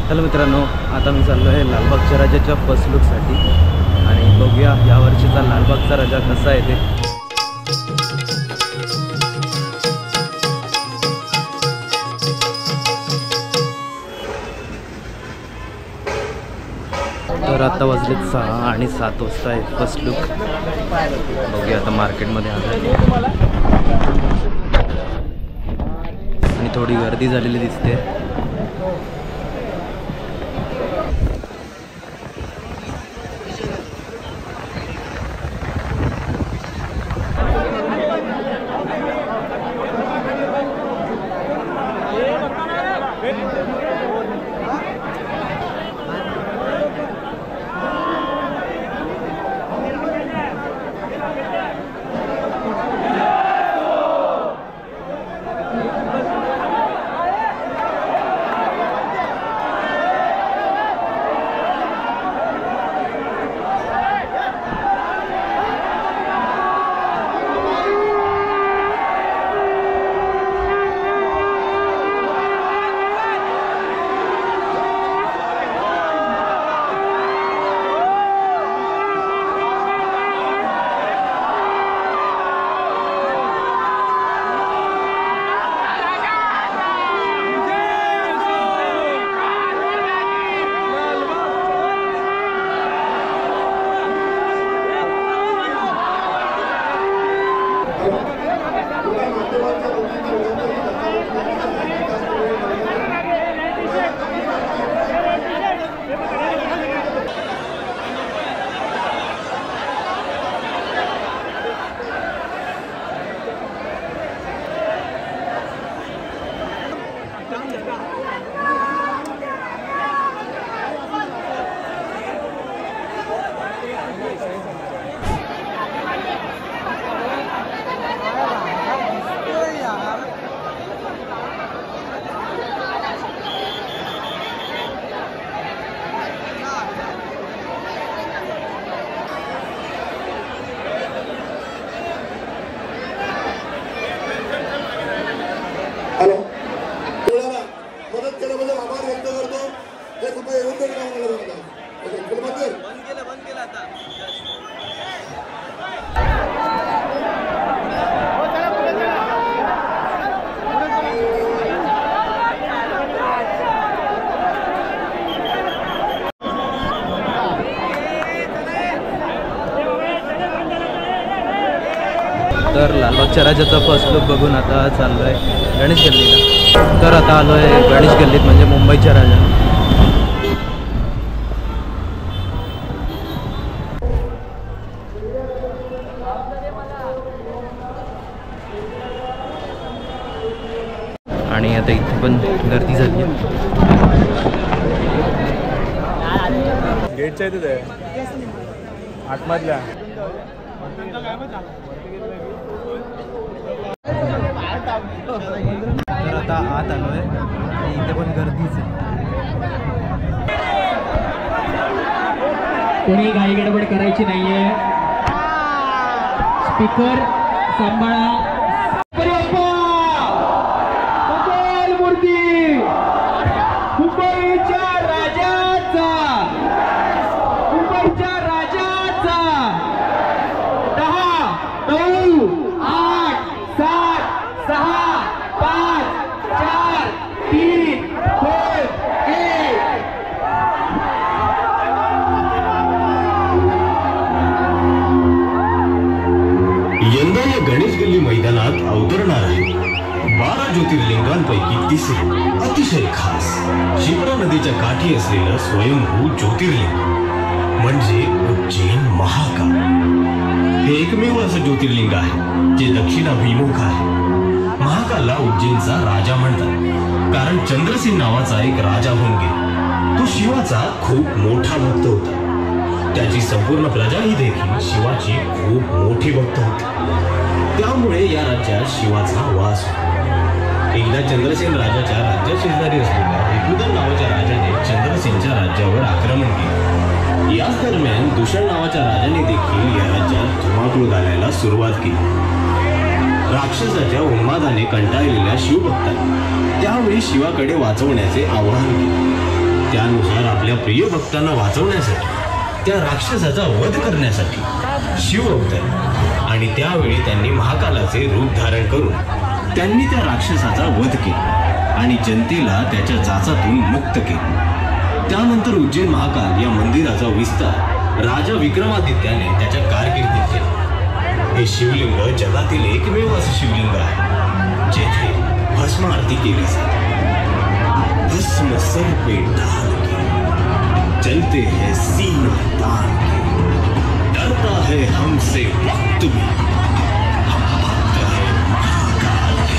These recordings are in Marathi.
हॅलो मित्रांनो, आता मी चाललो आहे लालबागच्या राजाच्या फर्स्ट लुकसाठी आणि बघूया यावर्षीचा लालबागचा राजा कसा आहे ते. तर आता वाजलेत 6 आणि 7 वाजता आहे फर्स्ट लुक. बघूया आता मार्केटमध्ये आलं आणि थोडी गर्दी झालेली दिसते. तर लालबागच्या राजाचा फर्स्ट लुक बघून आता चाललो आहे गणेश गल्लीला. तर आता आलो आहे गणेश गल्लीत, म्हणजे मुंबईच्या राजा. आणि आता इथे पण गर्दी झाली आहे. गेटच्या इथे आतमधल्या तर आता आत आलो आहे आणि इथे पण गर्दीच आहे. कोणी घाई गडबड करायची नाहीये. स्पीकर सांभाळा. मूर्ती मुंबईच्या राजाचा, मुंबईच्या राजाचा 10 9 8 7 6 5 4 3 2 1. यंदा या गणेश गल्ली मैदानात अवतरणार आहे 12 ज्योतिर्लिंगांपैकी तिसरे अतिशय खास शिप्रा नदीच्या काठी असलेलं स्वयंभू ज्योतिर्लिंग म्हणजे उज्जैन महाकाल. हे एकमेव असं ज्योतिर्लिंग आहे जे दक्षिणाभिमुख आहे. महाकालला उज्जैनचा राजा म्हणतात कारण चंद्रसेन नावाचा एक राजा होऊन गेला. तो शिवाचा खूप मोठा भक्त होता. त्याची संपूर्ण प्रजाही देखील शिवाची खूप मोठी भक्त होती. त्यामुळे या राज्यात शिवाचा वास होता. एकदा चंद्रसेन राजाच्या राज्या शेजारी असलेल्या ऋतुदन नावाच्या राजाने चंद्रसेनच्या राज्यावर आक्रमण केले. याच दरम्यान दूषण नावाच्या राजाने देखील या राज्यात धुमाकूळ घालायला सुरुवात केली. राक्षसाच्या उन्मादाने कंटाळलेल्या शिवभक्तांनी त्यावेळी शिवाकडे वाचवण्याचे आवाहन केले. त्यानुसार आपल्या प्रिय भक्तांना वाचवण्यासाठी, त्या राक्षसाचा वध करण्यासाठी शिव अवतरले आणि त्यावेळी त्यांनी महाकालाचे रूप धारण करून त्यांनी त्या राक्षसाचा वध केला आणि जनतेला त्याच्या जाचातून मुक्त केले. त्यानंतर उज्जैन महाकाल या मंदिराचा विस्तार राजा विक्रमादित्याने त्याच्या कारकिर्दीत केला. हे शिवलिंग जगातील एकमेव असं शिवलिंग आहे जेथे भस्म आरती केली जाते. भस्म सर पे डाल के चलते हैं सीना तान के, डरता है हमसे वक्त भी, हम भक्त हैं महाकाल के.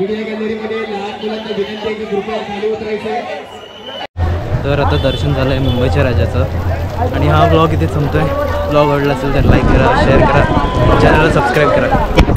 मीडिया गॅलरीमध्ये लहान मुलांना विनंती आहे की कृपया खाली उतरायचं. तर आता दर्शन झालं आहे मुंबईच्या राजाचं आणि हा ब्लॉग इथे संपतो आहे. ब्लॉग आवडला असेल तर लाईक करा, शेअर करा, चॅनलला सबस्क्राईब करा.